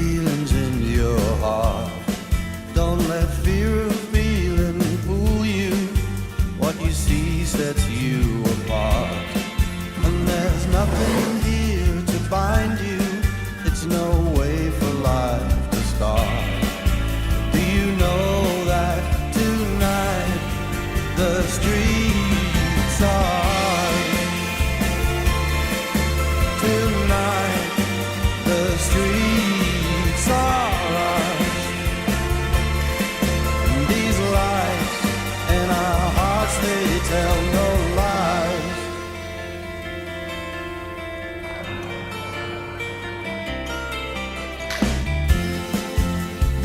feelings in your heart. Don't let fear of feeling fool you. What you see sets you apart. And there's nothing here to bind you. It's no way for life to start. Do you know that tonight the streets are tonight the streets are ours. These lights in our hearts, they tell no lies.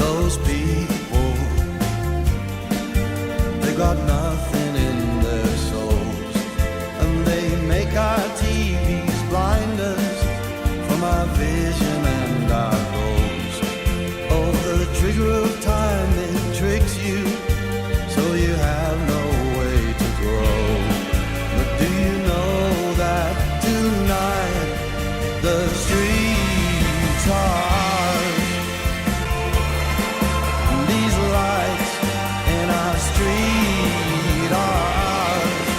Those people, they got nothing in their souls, and they make our TVs blind us from our vision and our goals. Oh, the trigger of time, it tricks you, so you have no way to grow. But do you know that tonight the streets are ours? These lights in our street are ours.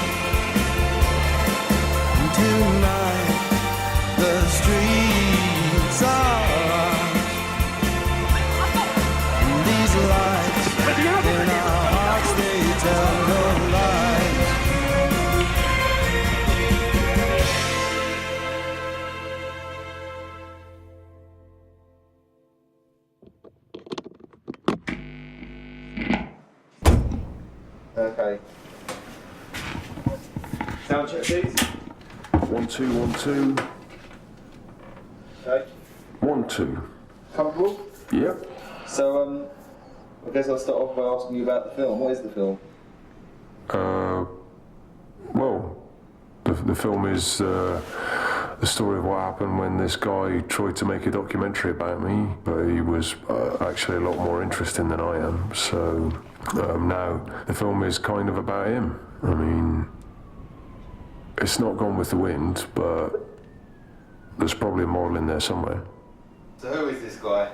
Tonight the streets are ours. These lights in our hearts, they tell no lies. Okay. Sound check, please. 1 2 1 2. Okay. 1 2. Comfortable? Yep. So, I guess I'll start off by asking you about the film. What is the film? Well, the film is the story of what happened when this guy tried to make a documentary about me, but he was actually a lot more interesting than I am. So now the film is kind of about him. I mean, it's not Gone with the Wind, but there's probably a moral in there somewhere. So who is this guy?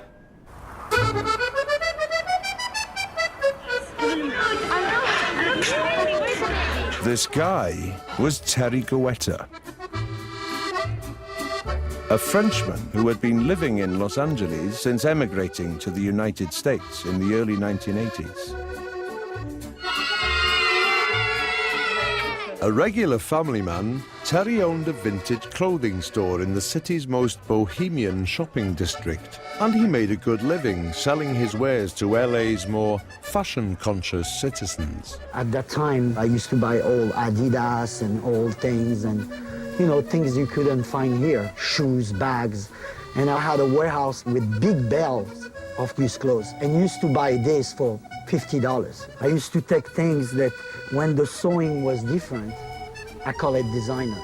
This guy was Terry Goetta, a Frenchman who had been living in Los Angeles since emigrating to the United States in the early 1980s. A regular family man, Terry owned a vintage clothing store in the city's most bohemian shopping district, and he made a good living selling his wares to LA's more fashion-conscious citizens. At that time, I used to buy old Adidas and old things and, you know, things you couldn't find here, shoes, bags. And I had a warehouse with big bales of these clothes and used to buy this for $50. I used to take things that when the sewing was different, I call it designer,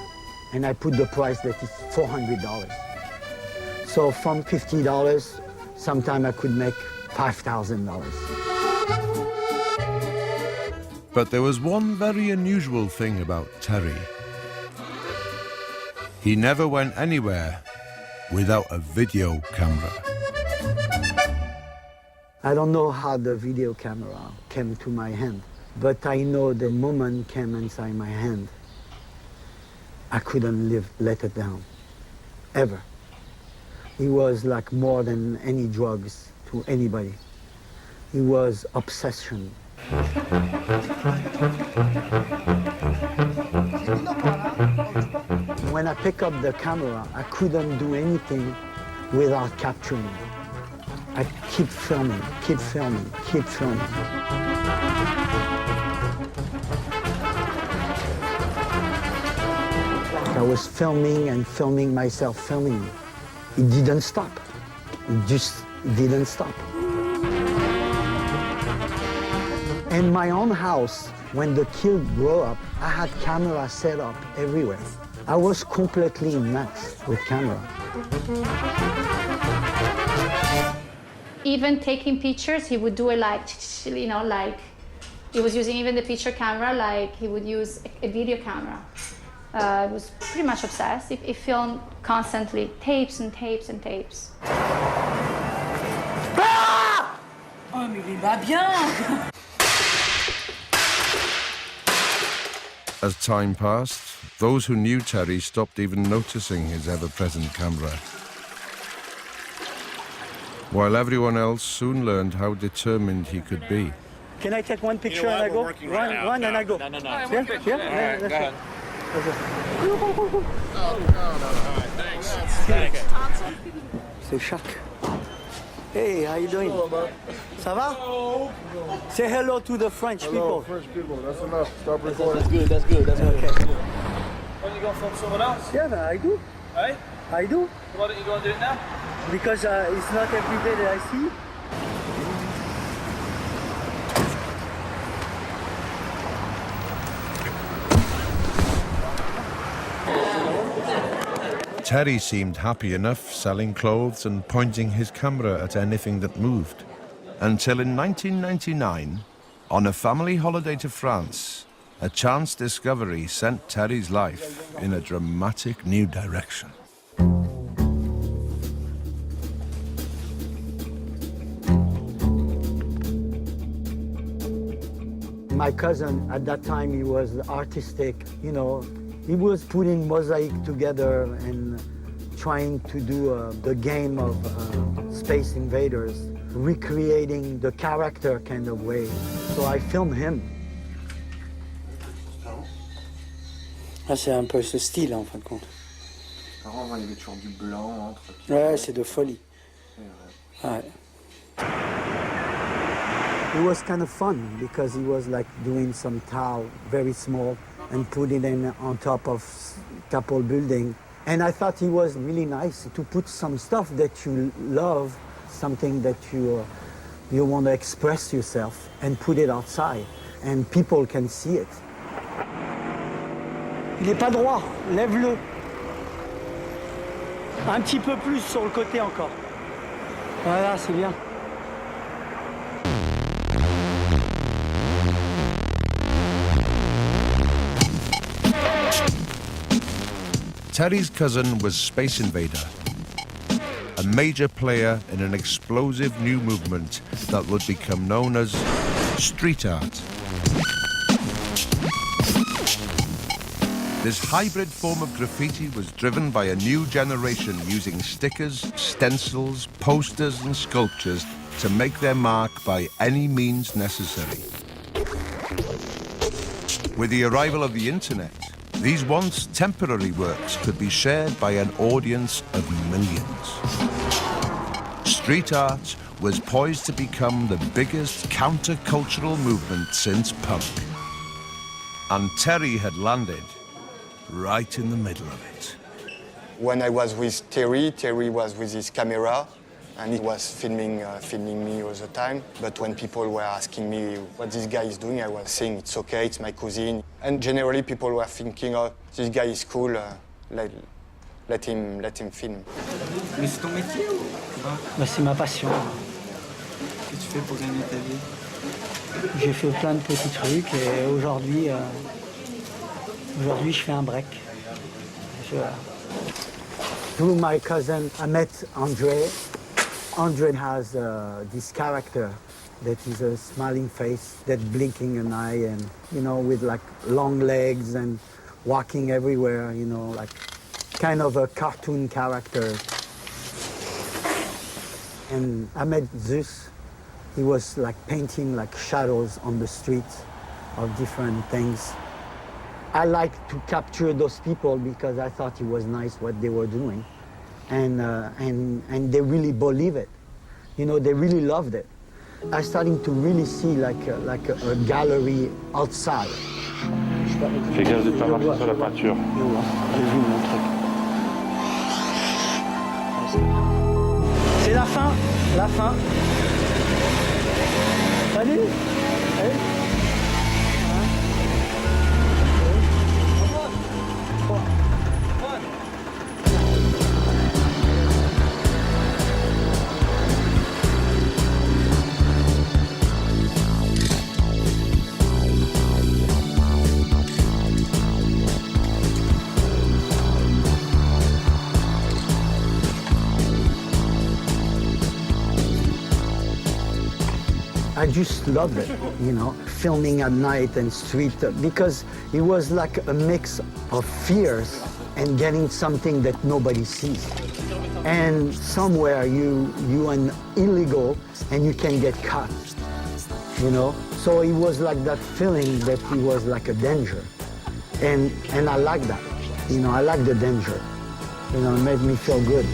and I put the price that is $400. So from $50, sometime I could make $5,000. But there was one very unusual thing about Terry. He never went anywhere without a video camera. I don't know how the video camera came to my hand, but I know the moment came inside my hand, I couldn't let it down, ever. It was like more than any drugs to anybody. It was obsession. When I pick up the camera, I couldn't do anything without capturing. I keep filming, keep filming, keep filming. I was filming and filming myself, filming. It didn't stop. It just didn't stop. In my own house, when the kid grew up, I had cameras set up everywhere. I was completely nuts with camera. Even taking pictures, he would do it like, you know, like he was using even the picture camera like he would use a video camera. He was pretty much obsessed. He filmed constantly, tapes and tapes and tapes. Bah bien. As time passed, those who knew Terry stopped even noticing his ever-present camera, while everyone else soon learned how determined he could be. Can I take one picture and I go? One and I go. No. Yeah? Yeah? Go ahead. Thanks. C'est Jacques. Hey, how you doing? Ça va? Say hello to the French people. French people, that's enough. Stop recording. That's good. Okay. Why don't you go film someone else? Yeah, I do. Hey? I do. Why don't you go and do it now? Because it's not every day that I see. Terry seemed happy enough selling clothes and pointing his camera at anything that moved. Until in 1999, on a family holiday to France, a chance discovery sent Terry's life in a dramatic new direction. My cousin, at that time, he was artistic, you know. He was putting mosaic together and trying to do the game of Space Invaders, recreating the character kind of way. So I filmed him. Ah, c'est un peu ce style, en fin de compte. Avant, il y avait toujours du blanc entre. Ouais, c'est de folie. Ouais. It was kind of fun because he was like doing some tile, very small, and put it in on top of couple building. And I thought it was really nice to put some stuff that you love, something that you want to express yourself, and put it outside, and people can see it. Il n'est pas droit, lève-le. Un petit peu plus sur le côté encore. Voilà, c'est bien. Terry's cousin was Space Invader, a major player in an explosive new movement that would become known as street art. This hybrid form of graffiti was driven by a new generation using stickers, stencils, posters and sculptures to make their mark by any means necessary. With the arrival of the internet, these once temporary works could be shared by an audience of millions. Street art was poised to become the biggest countercultural movement since punk. And Terry had landed right in the middle of it. When I was with Terry, Terry was with his camera and he was filming me all the time. But when people were asking me what this guy is doing, I was saying it's okay, it's my cousin. And generally people were thinking, oh, this guy is cool, let him film. Mais c'est ton métier ou Bah, c'est ma passion. Qu'est-ce que tu fais pour gagner ta vie? J'ai fait plein de petits trucs et aujourd'hui, je fais un break. Through my cousin, I met Andre. Andre has this character that is a smiling face, that blinking an eye, and you know, with like long legs and walking everywhere, you know, like kind of a cartoon character. And I met Zeus. He was like painting like shadows on the street of different things. I like to capture those people because I thought it was nice what they were doing. And they really believe it. You know, they really loved it. I'm starting to really see like a gallery outside. Fais gaffe de ne pas marcher sur la peinture. C'est la fin, la fin. Salut. Hey. I just loved it, you know, filming at night and street, because it was like a mix of fears and getting something that nobody sees. And somewhere you are illegal and you can get caught, you know? So it was like that feeling that it was like a danger. And I like that, you know, I like the danger. You know, it made me feel good.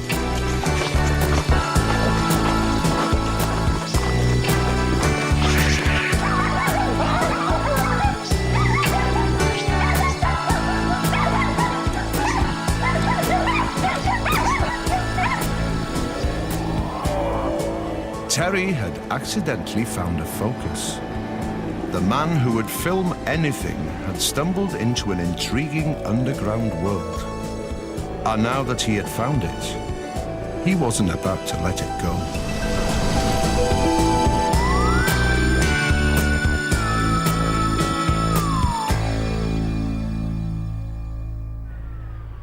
Terry had accidentally found a focus. The man who would film anything had stumbled into an intriguing underground world. And now that he had found it, he wasn't about to let it go.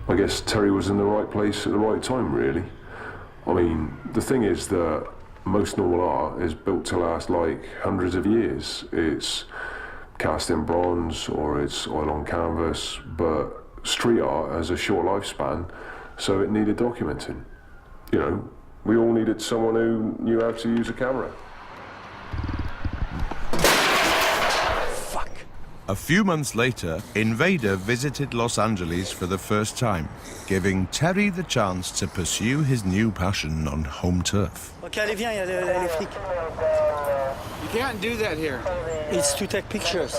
I guess Terry was in the right place at the right time, really. I mean, the thing is that most normal art is built to last like hundreds of years. It's cast in bronze or it's oil on canvas, but street art has a short lifespan, so it needed documenting. You know, we all needed someone who knew how to use a camera. A few months later, Invader visited Los Angeles for the first time, giving Terry the chance to pursue his new passion on home turf. Okay, allez, viens, il y a les flics. You can't do that here. It's to take pictures.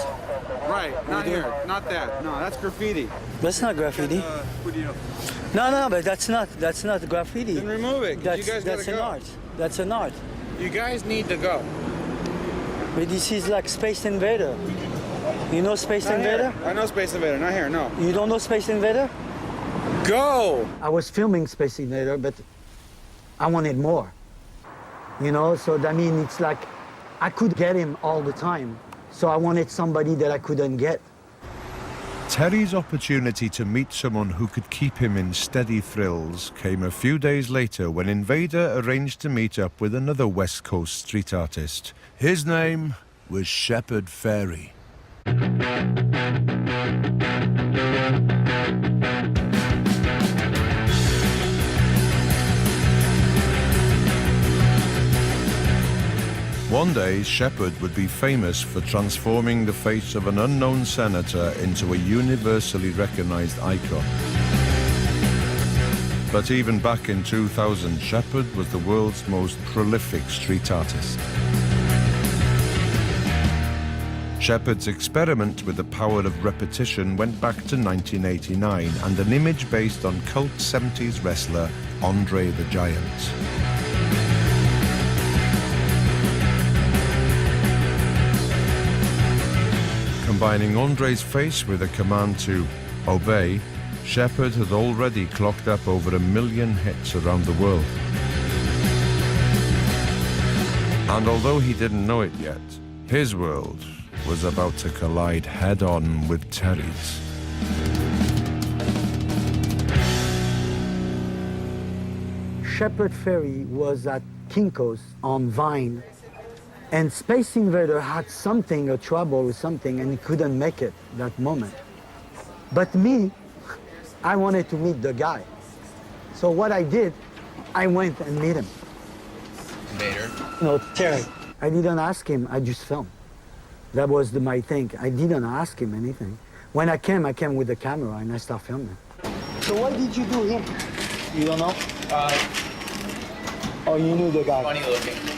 Right, not here, not that. No, that's graffiti. That's not graffiti. What do you know? No, but that's not graffiti. Then remove it, 'cause you guys That's gotta an go. art. That's an art. You guys need to go. But this is like Space Invader. You know Space Not Invader? here. I know Space Invader, not here, no. You don't know Space Invader? Go! I was filming Space Invader, but I wanted more. You know, so I mean, it's like I could get him all the time. So I wanted somebody that I couldn't get. Terry's opportunity to meet someone who could keep him in steady thrills came a few days later when Invader arranged to meet up with another West Coast street artist. His name was Shepard Fairey. One day, Shepard would be famous for transforming the face of an unknown senator into a universally recognized icon. But even back in 2000, Shepard was the world's most prolific street artist. Shepard's experiment with the power of repetition went back to 1989 and an image based on cult 70s wrestler Andre the Giant. Combining Andre's face with a command to obey, Shepard had already clocked up over 1 million hits around the world. And although he didn't know it yet, his world was about to collide head-on with Terry's. Shepard Fairey was at Kinko's on Vine, and Space Invader had something, a trouble or something, and he couldn't make it that moment. But me, I wanted to meet the guy. So what I did, I went and met him. Invader? No, Terry. I didn't ask him, I just filmed. That was my thing. I didn't ask him anything. When I came with the camera and I started filming. So why did you do him? You don't know? Oh, you knew the guy. Funny looking.